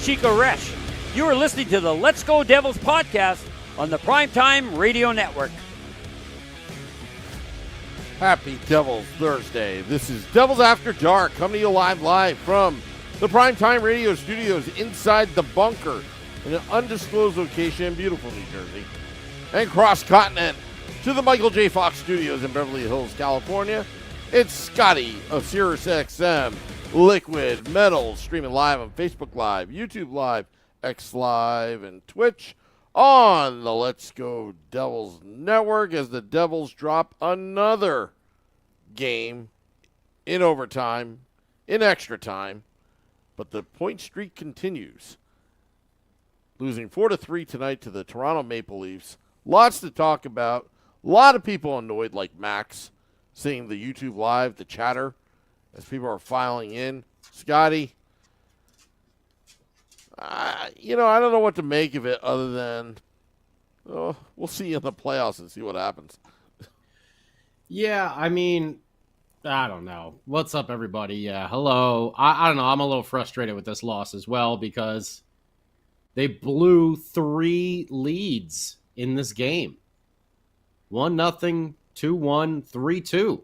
Hischier. You are listening to the Let's Go Devils podcast on the Primetime Radio Network. Happy Devils Thursday. This is Devils After Dark, coming to you live from the Primetime Radio studios inside the bunker in an undisclosed location in beautiful New Jersey, and cross-continent to the Michael J. Fox studios in Beverly Hills, California. It's Scotty of SiriusXM Liquid Metal, streaming live on Facebook Live, YouTube Live, X Live, and Twitch on the Let's Go Devils Network as the Devils drop another game in overtime, in extra time, but the point streak continues. Losing 4-3 tonight to the Toronto Maple Leafs. Lots to talk about. A lot of people annoyed, like Max, seeing the YouTube Live, the chatter, as people are filing in. Scotty, I don't know what to make of it other than we'll see in the playoffs and see what happens. Yeah, I mean, I don't know. What's up, everybody? Yeah, hello. I don't know. I'm a little frustrated with this loss as well because they blew 3 leads in this game. 1-0, 2-1, 3-2.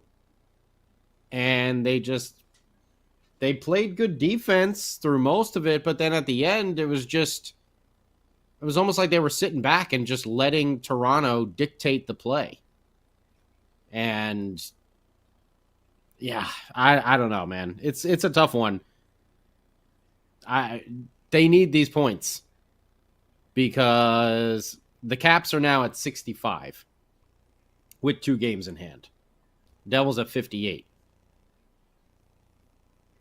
And they played good defense through most of it, but then at the end, it was almost like they were sitting back and just letting Toronto dictate the play. And yeah, I don't know, man. It's a tough one. They need these points because the Caps are now at 65 with 2 games in hand. Devils at 58.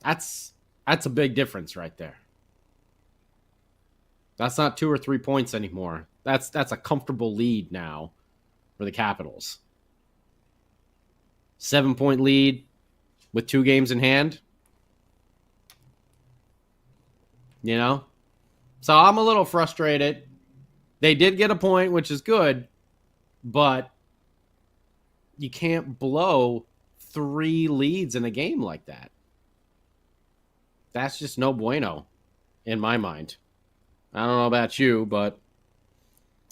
That's a big difference right there. That's not 2 or 3 points anymore. That's a comfortable lead now for the Capitals. 7-point lead with 2 games in hand. You know? So I'm a little frustrated. They did get a point, which is good, but you can't blow 3 leads in a game like that. That's just no bueno in my mind. I don't know about you, but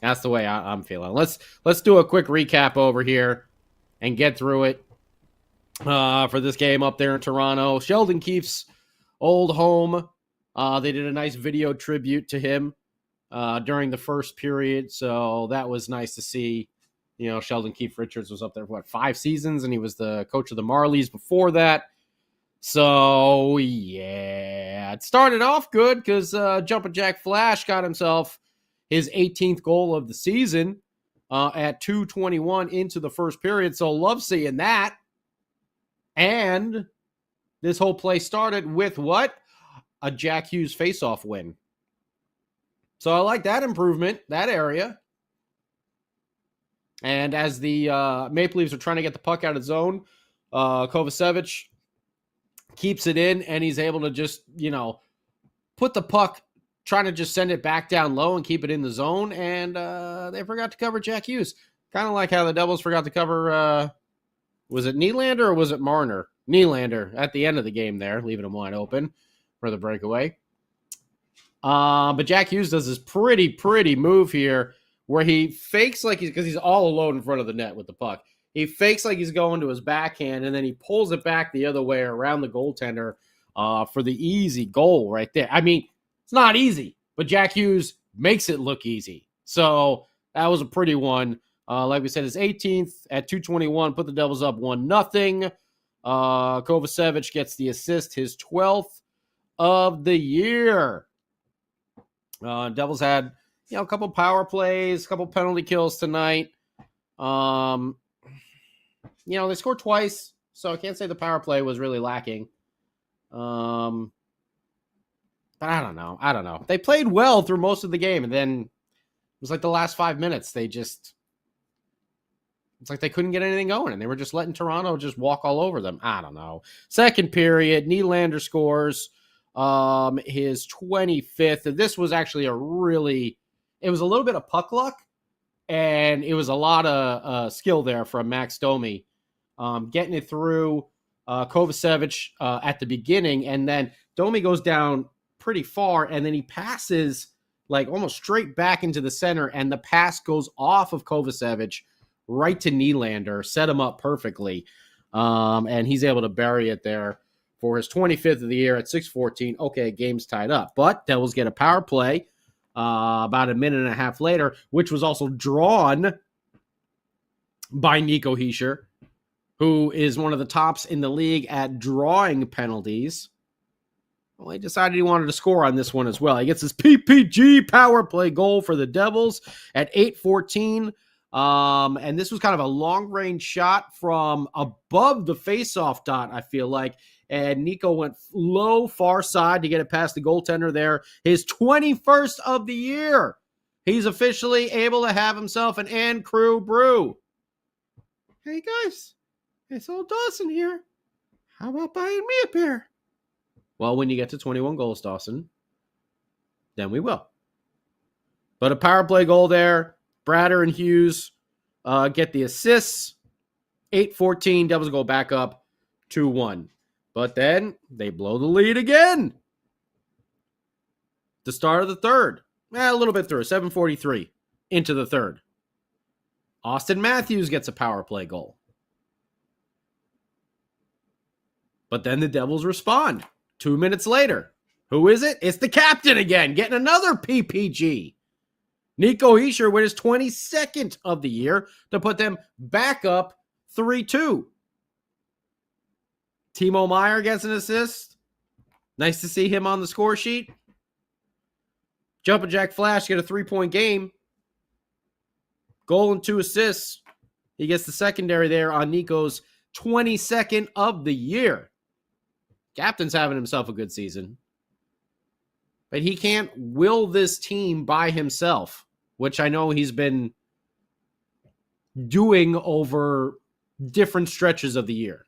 that's the way I'm feeling. Let's do a quick recap over here and get through it for this game up there in Toronto. Sheldon Keefe's old home. They did a nice video tribute to him during the first period, so that was nice to see. You know, Sheldon Keefe Richards was up there for 5 seasons, and he was the coach of the Marlies before that. So, yeah, it started off good because Jumpin' Jack Flash got himself his 18th goal of the season at 2:21 into the first period. So, love seeing that. And this whole play started with what? A Jack Hughes faceoff win. So, I like that improvement, that area. And as the Maple Leafs are trying to get the puck out of zone, Kovacevic keeps it in, and he's able to just, put the puck, trying to just send it back down low and keep it in the zone, and they forgot to cover Jack Hughes. Kind of like how the Devils forgot to cover, was it Nylander or was it Marner? Nylander at the end of the game there, leaving him wide open for the breakaway. But Jack Hughes does this pretty move here where he fakes like because he's all alone in front of the net with the puck. He fakes like he's going to his backhand, and then he pulls it back the other way around the goaltender for the easy goal right there. I mean, it's not easy, but Jack Hughes makes it look easy. So that was a pretty one. Like we said, his 18th at 2:21, put the Devils up 1-0. Kovacevic gets the assist, his 12th of the year. Devils had, a couple power plays, a couple penalty kills tonight. They scored twice, so I can't say the power play was really lacking. But I don't know. They played well through most of the game, and then it was like the last 5 minutes, it's like they couldn't get anything going, and they were just letting Toronto just walk all over them. I don't know. Second period, Nylander scores his 25th. This was actually it was a little bit of puck luck, and it was a lot of skill there from Max Domi. Getting it through Kovacevic at the beginning, and then Domi goes down pretty far, and then he passes like almost straight back into the center, and the pass goes off of Kovacevic right to Nylander, set him up perfectly, and he's able to bury it there for his 25th of the year at 6:14. Okay, game's tied up, but Devils get a power play about a minute and a half later, which was also drawn by Nico Hischier, who is one of the tops in the league at drawing penalties. Well, he decided he wanted to score on this one as well. He gets his PPG power play goal for the Devils at 8:14. And this was kind of a long-range shot from above the face-off dot, I feel like. And Nico went low, far side to get it past the goaltender there. His 21st of the year. He's officially able to have himself an and crew brew. Hey, guys. It's old Dawson here. How about buying me a beer? Well, when you get to 21 goals, Dawson, then we will. But a power play goal there. Bratter and Hughes get the assists. 8:14, Devils go back up 2-1. But then they blow the lead again. The start of the third. A little bit through, 7:43 into the third. Austin Matthews gets a power play goal. But then the Devils respond. 2 minutes later. Who is it? It's the captain again, getting another PPG. Nico Hischier with his 22nd of the year to put them back up 3-2. Timo Meier gets an assist. Nice to see him on the score sheet. Jumpin' Jack Flash get a 3-point game. Goal and 2 assists. He gets the secondary there on Nico's 22nd of the year. Captain's having himself a good season. But he can't will this team by himself, which I know he's been doing over different stretches of the year.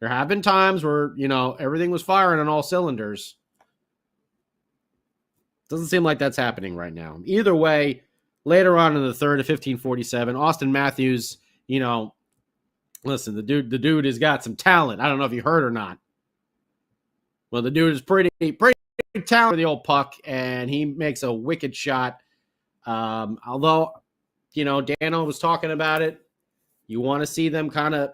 There have been times where, everything was firing on all cylinders. Doesn't seem like that's happening right now. Either way, later on in the third at 15:47, Austin Matthews, listen, the dude has got some talent. I don't know if you heard or not. Well, the dude is pretty talented with the old puck, and he makes a wicked shot. Although, Dano was talking about it. You want to see them kind of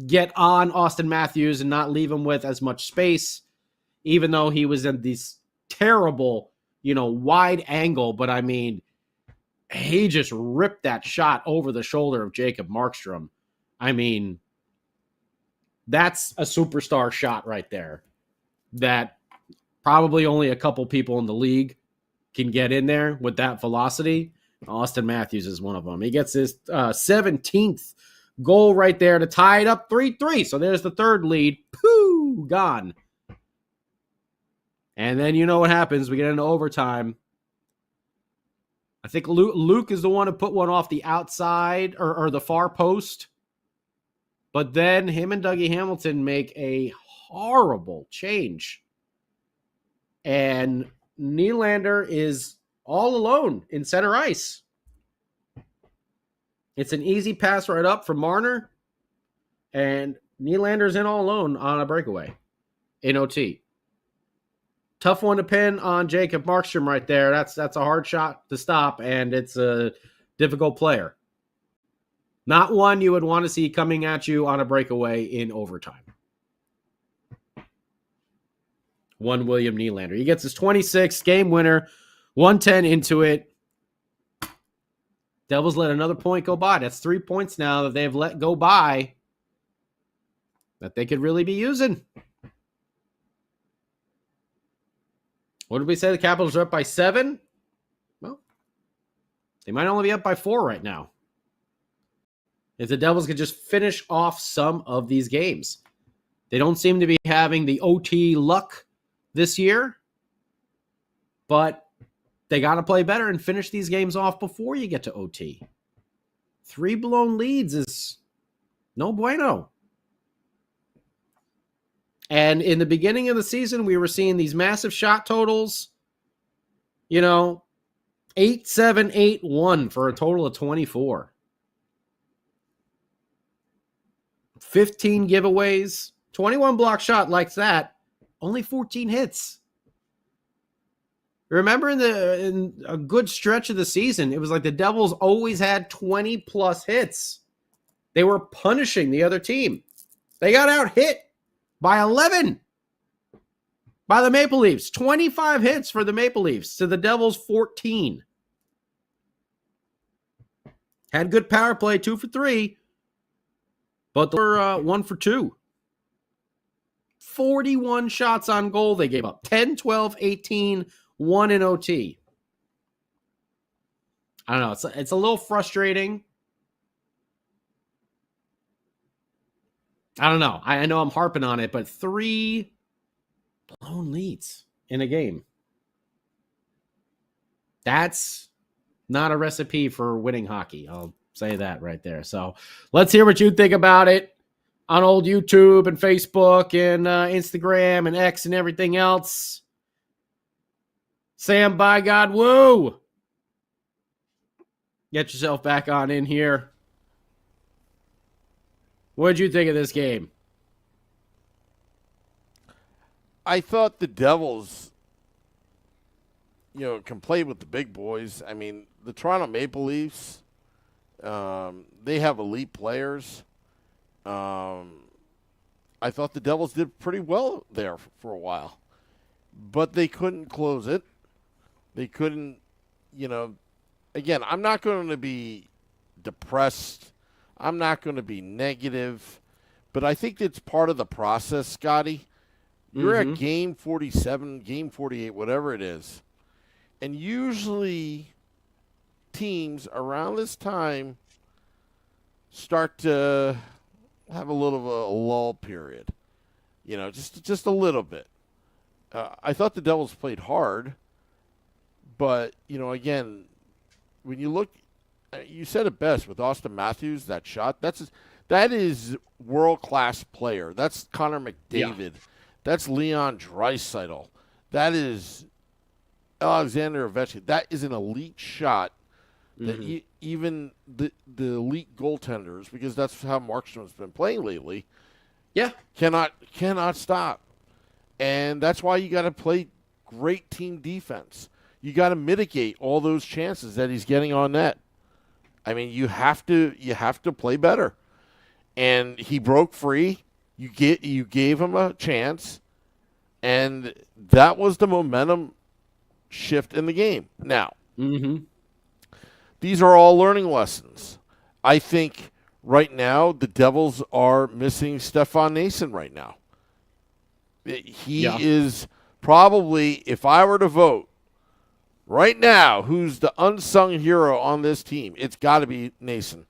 get on Austin Matthews and not leave him with as much space, even though he was in this terrible, wide angle. But, I mean, he just ripped that shot over the shoulder of Jacob Markstrom. I mean, that's a superstar shot right there that probably only a couple people in the league can get in there with that velocity. Austin Matthews is one of them. He gets his 17th goal right there to tie it up 3-3. So there's the third lead. Pooh, gone. And then you know what happens. We get into overtime. I think Luke is the one who put one off the outside or the far post. But then him and Dougie Hamilton make a horrible change. And Nylander is all alone in center ice. It's an easy pass right up from Marner. And Nylander's in all alone on a breakaway in OT. Tough one to pin on Jacob Markstrom right there. That's a hard shot to stop, and it's a difficult player. Not one you would want to see coming at you on a breakaway in overtime. One William Nylander. He gets his 26th game winner, 110 into it. Devils let another point go by. That's 3 points now that they've let go by that they could really be using. What did we say? The Capitals are up by 7? Well, they might only be up by 4 right now. If the Devils could just finish off some of these games. They don't seem to be having the OT luck this year, but they got to play better and finish these games off before you get to OT. 3 blown leads is no bueno. And in the beginning of the season, we were seeing these massive shot totals. 8-7, 8-1 for a total of 24. 15 giveaways, 21 block shot like that, only 14 hits. Remember in a good stretch of the season, it was like the Devils always had 20 plus hits. They were punishing the other team. They got out hit by 11 by the Maple Leafs. 25 hits for the Maple Leafs to the Devils 14. Had good power play, 2 for 3, but they were 1 for 2. 41 shots on goal they gave up. 10, 12, 18, 1 in OT. I don't know. It's a little frustrating. I don't know. I know I'm harping on it, but 3 blown leads in a game. That's not a recipe for winning hockey. I'll say that right there. So let's hear what you think about it on old YouTube and Facebook and Instagram and X and everything else. Sam, by God, woo! Get yourself back on in here. What did you think of this game? I thought the Devils, can play with the big boys. I mean, the Toronto Maple Leafs, they have elite players. I thought the Devils did pretty well there for a while, but they couldn't close it. They couldn't, again, I'm not going to be depressed. I'm not going to be negative, but I think it's part of the process, Scotty. You're at game 47, game 48, whatever it is. And usually teams around this time start to have a little of a lull period. Just a little bit. I thought the Devils played hard, but, again, when you look, you said it best with Austin Matthews, that shot. That is world-class player. That's Connor McDavid. Yeah. That's Leon Draisaitl. That is Alexander Ovechkin. That is an elite shot that even the elite goaltenders, because that's how Markstrom's been playing lately, cannot stop. And that's why you got to play great team defense. You got to mitigate all those chances that he's getting on net. I mean, you have to play better. And he broke free. You gave him a chance, and that was the momentum shift in the game. Now, these are all learning lessons. I think right now the Devils are missing Stefan Nason right now. He is probably, if I were to vote right now, who's the unsung hero on this team, it's got to be Nason,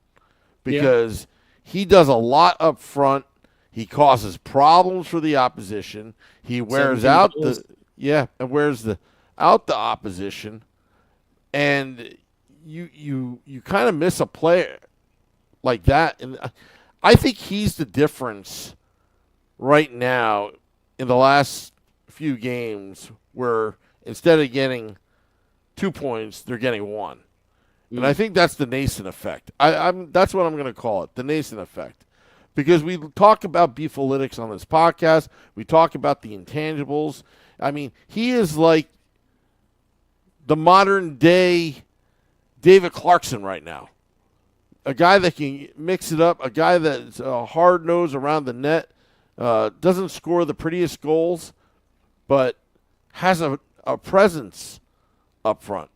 because he does a lot up front. He causes problems for the opposition. He wears out the opposition, and you kind of miss a player like that. And I think he's the difference right now in the last few games, where instead of getting 2 points, they're getting 1. And I think that's the Nason effect. That's what I'm going to call it, the Nason effect. Because we talk about beefalytics on this podcast. We talk about the intangibles. I mean, he is like the modern-day David Clarkson right now. A guy that can mix it up, a guy that's a hard nose around the net, doesn't score the prettiest goals, but has a presence up front.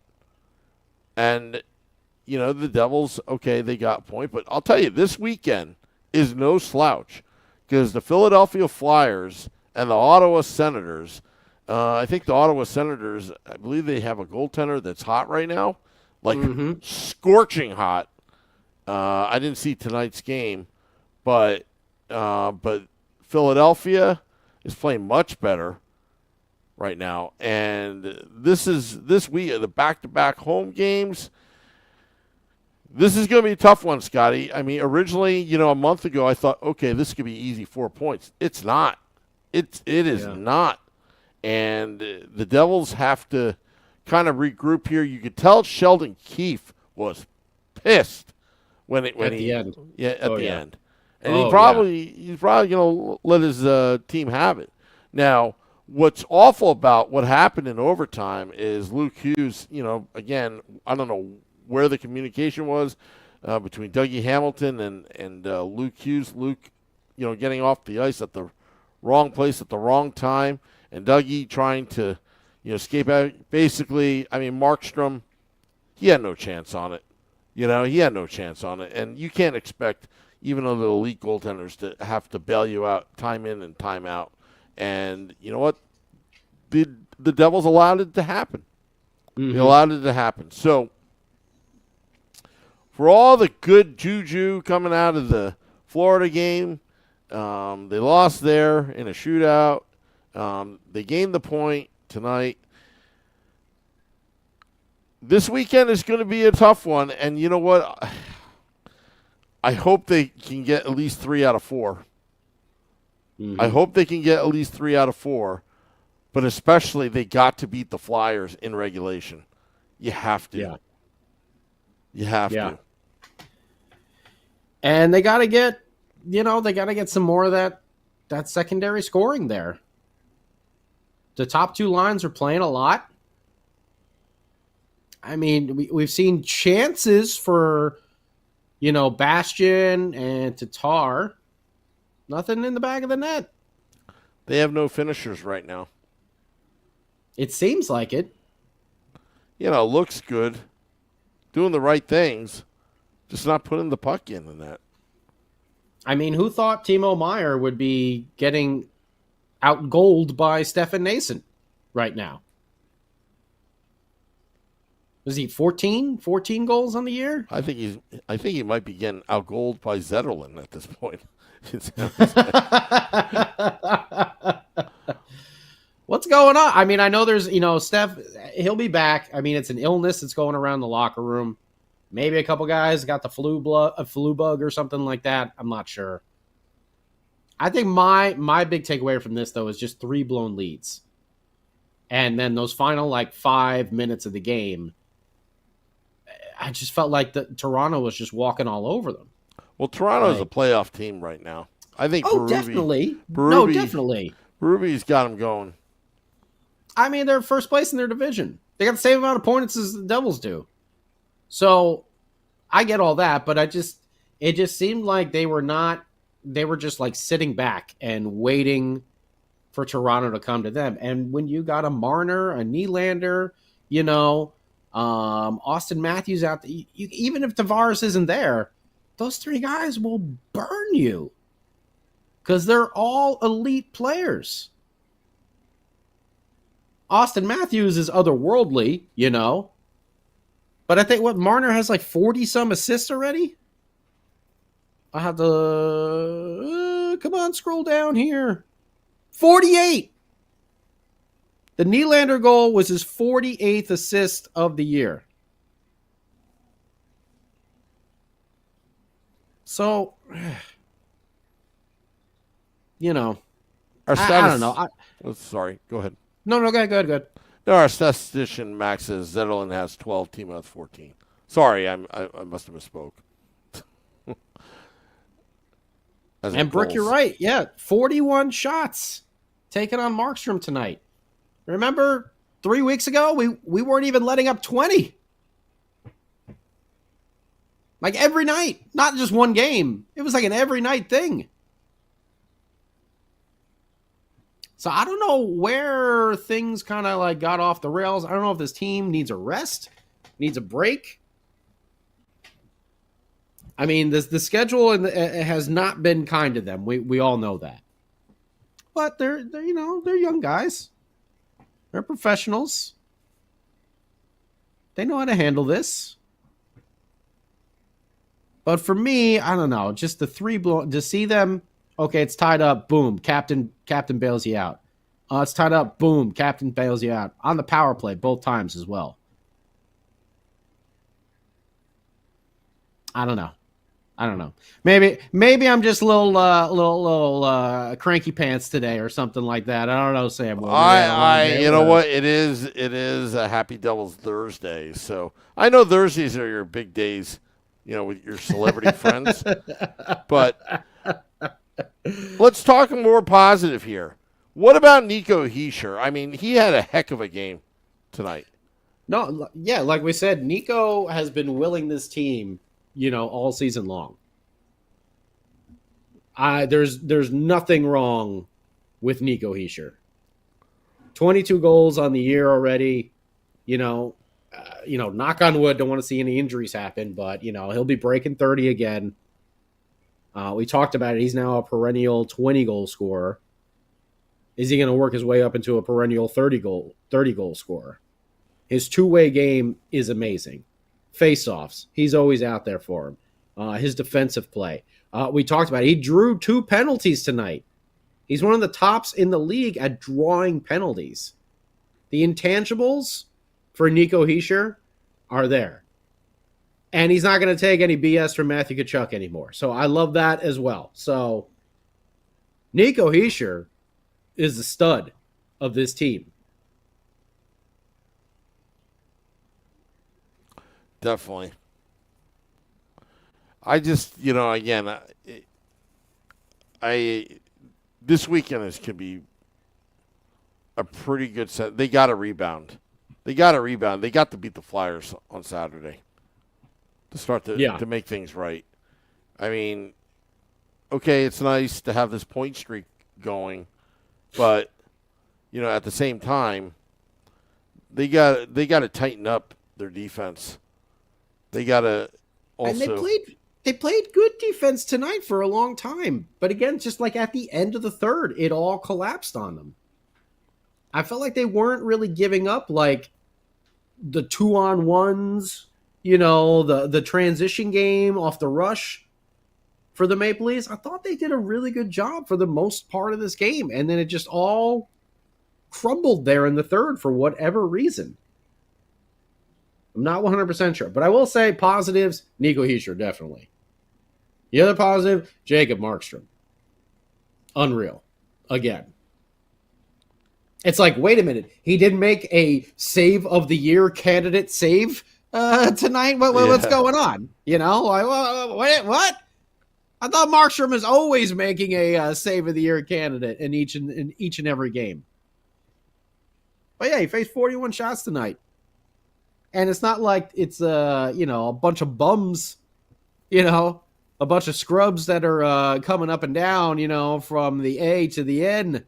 And, the Devils, okay, they got a point. But I'll tell you, this weekend is no slouch, because the Philadelphia Flyers and the Ottawa Senators, I think the Ottawa Senators, I believe they have a goaltender that's hot right now, like scorching hot. I didn't see tonight's game, but Philadelphia is playing much better right now. And this week, the back-to-back home games, this is going to be a tough one, Scotty. I mean, originally, a month ago, I thought, okay, this could be easy, 4 points. It's not. It is not. And the Devils have to kind of regroup here. You could tell Sheldon Keefe was pissed when at the end. Yeah, at the end. And he's probably going to let his team have it. Now, what's awful about what happened in overtime is Luke Hughes, again, I don't know where the communication was between Dougie Hamilton and Luke Hughes. Luke, getting off the ice at the wrong place at the wrong time, and Dougie trying to, escape out. Basically, Markstrom, he had no chance on it. He had no chance on it. And you can't expect even the elite goaltenders to have to bail you out time in and time out. And you know what? The Devils allowed it to happen. Mm-hmm. They allowed it to happen. So, for all the good juju coming out of the Florida game, they lost there in a shootout. They gained the point tonight. This weekend is going to be a tough one, and you know what? I hope they can get at least 3 out of 4. Mm-hmm. I hope they can get at least 3 out of 4, but especially they got to beat the Flyers in regulation. You have to. Yeah. You have to. And they got to get, some more of that secondary scoring there. The top 2 lines are playing a lot. We've seen chances for, Bastion and Tatar. Nothing in the back of the net. They have no finishers right now. It seems like it. Looks good. Doing the right things. Just not putting the puck in the net. Who thought Timo Meier would be getting out-goaled by Stefan Nason right now? Was he 14 goals on the year? I think he might be getting out-goaled by Zetterlund at this point. What's going on? I know there's, Steph, he'll be back. It's an illness that's going around the locker room. Maybe a couple guys got the flu bug or something like that. I'm not sure. I think my big takeaway from this, though, is just 3 blown leads. And then those final, 5 minutes of the game, I just felt like Toronto was just walking all over them. Well, Toronto is a playoff team right now. I think definitely. Definitely. Berube's got them going. They're first place in their division. They got the same amount of points as the Devils do. So I get all that, but it just seemed like they were just sitting back and waiting for Toronto to come to them. And when you got a Marner, a Nylander, Austin Matthews out there, even if Tavares isn't there, those 3 guys will burn you because they're all elite players. Austin Matthews is otherworldly, but I think Marner has 40-some assists already. I have to come on, scroll down here. 48. The Nylander goal was his 48th assist of the year. So, Our I don't know. Sorry, go ahead. No, go ahead. No, our statistician Max says Zetterlund has 12, Timo has 14. Sorry, I must have misspoke. And Brick, you're right. Yeah, 41 shots taken on Markstrom tonight. Remember 3 weeks ago, we weren't even letting up 20. Every night, not just one game. It was an every night thing. So I don't know where things kind of got off the rails. I don't know if this team needs a rest, needs a break. The schedule has not been kind to them. We all know that. But they're young guys. They're professionals. They know how to handle this. But for me, I don't know. Just the 3 to see them. Okay, it's tied up. Boom, captain bails you out. It's tied up. Boom, captain bails you out on the power play both times as well. I don't know. Maybe I'm just a little cranky pants today or something like that. I don't know, Sam. You know what? It is a Happy Devils Thursday. So I know Thursdays are your big days, with your celebrity friends. But let's talk more positive here. What about Nico Hischier? I mean, he had a heck of a game tonight. No, yeah, like we said, Nico has been willing this team, all season long. There's nothing wrong with Nico Hischier. 22 goals on the year already. Knock on wood, don't want to see any injuries happen, but he'll be breaking 30 again. We talked about it. He's now a perennial 20-goal scorer. Is he going to work his way up into a perennial 30-goal scorer? His two-way game is amazing. Face-offs, he's always out there for him. His defensive play. We talked about it. He drew 2 penalties tonight. He's one of the tops in the league at drawing penalties. The intangibles for Nico Hischier are there. And he's not going to take any BS from Matthew Tkachuk anymore. So I love that as well. So Nico Hischier is the stud of this team. Definitely. I just, again, this weekend is could be a pretty good set. They got to rebound. They got to beat the Flyers on Saturday to start to make things right. I mean, okay, it's nice to have this point streak going, but at the same time, they got to tighten up their defense. They got to also. And they played good defense tonight for a long time, but again, just like at the end of the third, it all collapsed on them. I felt like they weren't really giving up like the 2-on-1s, the transition game off the rush for the Maple Leafs. I thought they did a really good job for the most part of this game, and then it just all crumbled there in the third for whatever reason. I'm not 100% sure, but I will say positives, Nico Hischier, definitely. The other positive, Jacob Markstrom. Unreal. Again. It's like, wait a minute. He didn't make a save of the year candidate save tonight? What's going on? What? I thought Markstrom is always making a save of the year candidate in each and every game. But yeah, he faced 41 shots tonight. And it's not like it's a bunch of bums, a bunch of scrubs that are coming up and down, from the A to the N.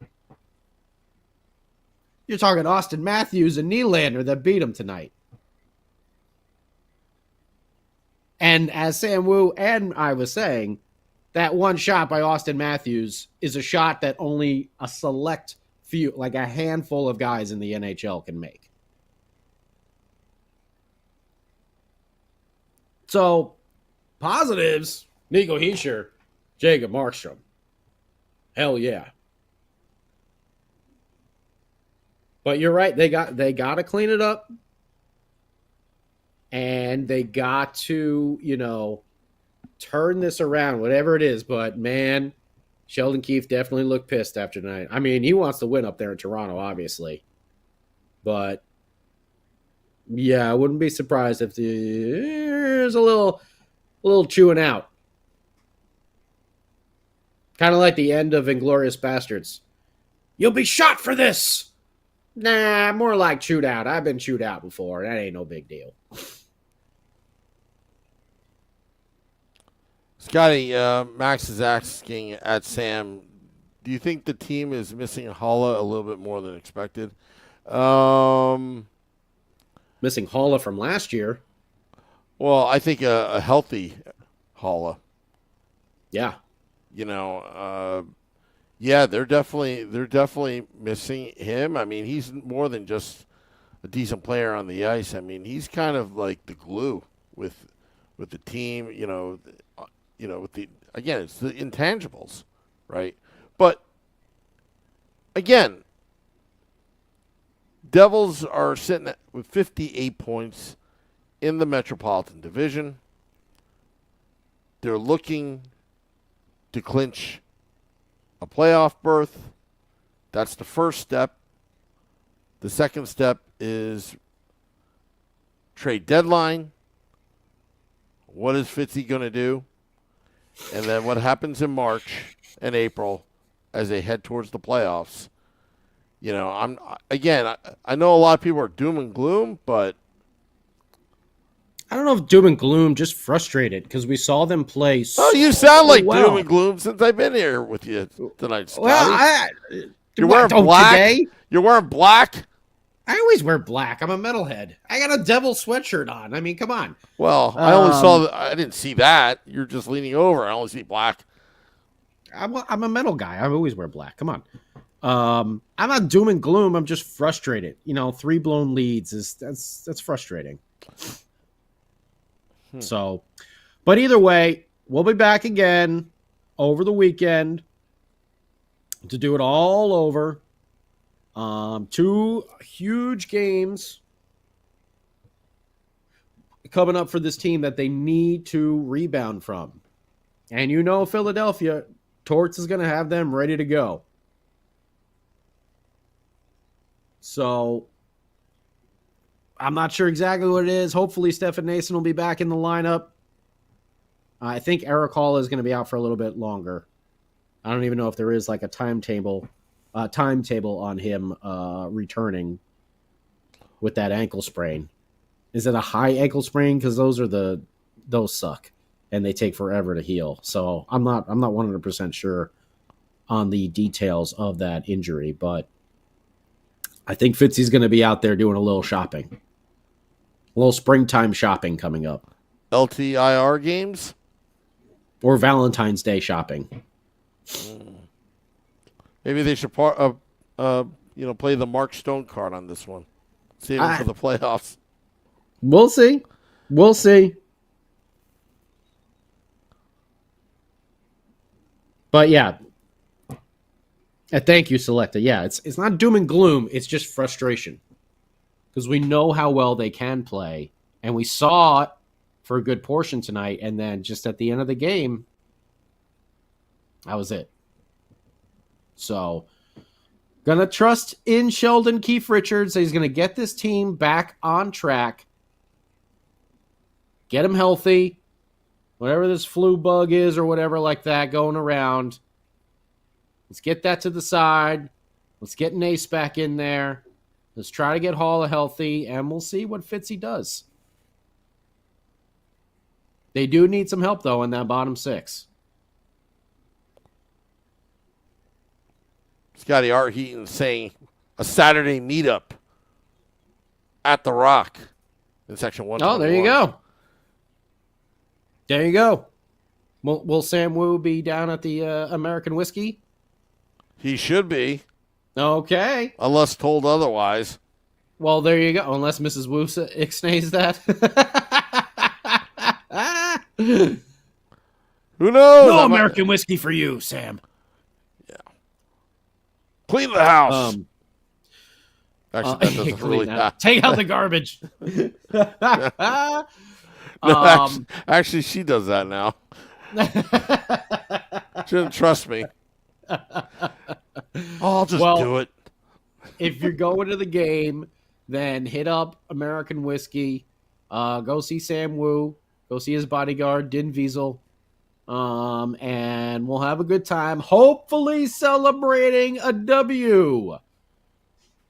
You're talking Austin Matthews and Nylander that beat him tonight. And as Sam Wu and I was saying, that one shot by Austin Matthews is a shot that only a select few, like a handful of guys in the NHL can make. So, positives, Nico Hischier, Jacob Markstrom. Hell yeah. But you're right, they got to clean it up. And they got to, turn this around, whatever it is. But, man, Sheldon Keefe definitely looked pissed after tonight. I mean, he wants to win up there in Toronto, obviously. But, yeah, I wouldn't be surprised if there's a little chewing out. Kind of like the end of Inglourious Bastards. You'll be shot for this! Nah, more like chewed out. I've been chewed out before. That ain't no big deal. Scotty, Max is asking at Sam, do you think the team is missing Holla a little bit more than expected? Missing Holla from last year. Well, I think a healthy Holla. Yeah. Yeah, they're definitely missing him. I mean, he's more than just a decent player on the ice. I mean, he's kind of like the glue with the team. With the it's the intangibles, right? But again, Devils are sitting with 58 points in the Metropolitan Division. They're looking to clinch a playoff berth. That's the first step. The second step is trade deadline. What is Fitzy going to do? And then what happens in March and April as they head towards the playoffs? you know, I know a lot of people are doom and gloom, but I don't know if doom and gloom, just frustrated because we saw them play so you sound like well. doom and gloom since I've been here with you tonight, Scotty. Well, you're wearing black. Today? You're wearing black. I always wear black. I'm a metalhead. I got a devil sweatshirt on. I mean, come on. Well, I only I didn't see that. You're just leaning over. I only see black. I'm a metal guy. I always wear black. Come on. I'm not doom and gloom. I'm just frustrated. 3 blown leads that's frustrating. So, but either way, we'll be back again over the weekend to do it all over. 2 huge games coming up for this team that they need to rebound from. And Philadelphia, Torts is going to have them ready to go. So I'm not sure exactly what it is. Hopefully Stefan Nason will be back in the lineup. I think Eric Hall is going to be out for a little bit longer. I don't even know if there is like a timetable on him returning with that ankle sprain. Is it a high ankle sprain? Because those suck and they take forever to heal. So I'm not 100% sure on the details of that injury, but I think Fitzy's going to be out there doing a little shopping. A little springtime shopping coming up. LTIR games? Or Valentine's Day shopping. Maybe they should play the Mark Stone card on this one. Save it for the playoffs. We'll see. But yeah. Thank you, Selecta. Yeah, it's not doom and gloom. It's just frustration. Because we know how well they can play. And we saw it for a good portion tonight. And then just at the end of the game, that was it. So, gonna trust in Sheldon Keefe Richards. He's gonna get this team back on track. Get him healthy. Whatever this flu bug is or whatever like that going around. Let's get that to the side. Let's get Nace back in there. Let's try to get Hall healthy, and we'll see what Fitzy does. They do need some help, though, in that bottom 6. Scotty Art Heaton saying a Saturday meetup at the Rock in section 1. Oh, there you go. There you go. Will Sam Wu be down at the American Whiskey? He should be. Okay. Unless told otherwise. Well, there you go. Unless Mrs. Wu ixnays that. Who knows? No American whiskey for you, Sam. Yeah. Clean the house. Actually, that doesn't really matter. Take out the garbage. Actually, she does that now. She doesn't trust me. I'll just do it. If you're going to the game, then hit up American Whiskey. Go see Sam Wu. Go see his bodyguard, Din Wiesel. And we'll have a good time. Hopefully celebrating a W.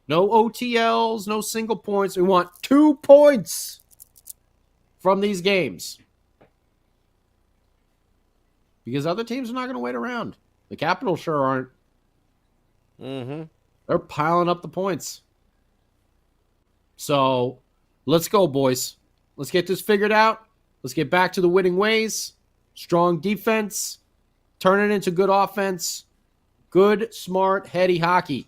No OTLs, no single points. We want 2 points from these games. Because other teams are not going to wait around. The Capitals sure aren't. Mm-hmm. They're piling up the points. So, let's go, boys. Let's get this figured out. Let's get back to the winning ways. Strong defense. Turn it into good offense. Good, smart, heady hockey.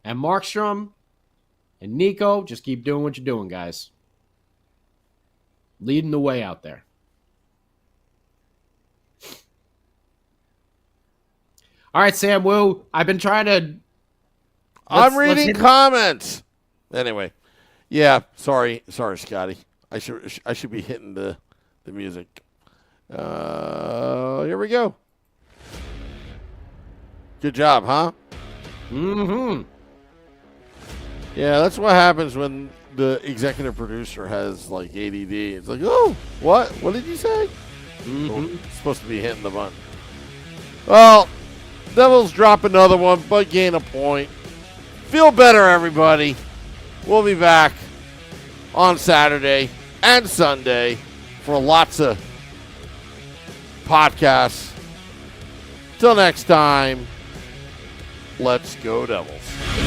And Markstrom and Nico, just keep doing what you're doing, guys. Leading the way out there. All right, Sam Wu. I've been trying to... I'm reading comments. Anyway. Yeah, sorry, Scotty. I should be hitting the music. Here we go. Good job, huh? Mm-hmm. Yeah, that's what happens when the executive producer has like ADD. It's like, oh, what? What did you say? Mm-hmm. Oh, it's supposed to be hitting the button. Well, Devils drop another one, but gain a point. Feel better, everybody. We'll be back on Saturday and Sunday for lots of podcasts. Till next time, let's go Devils.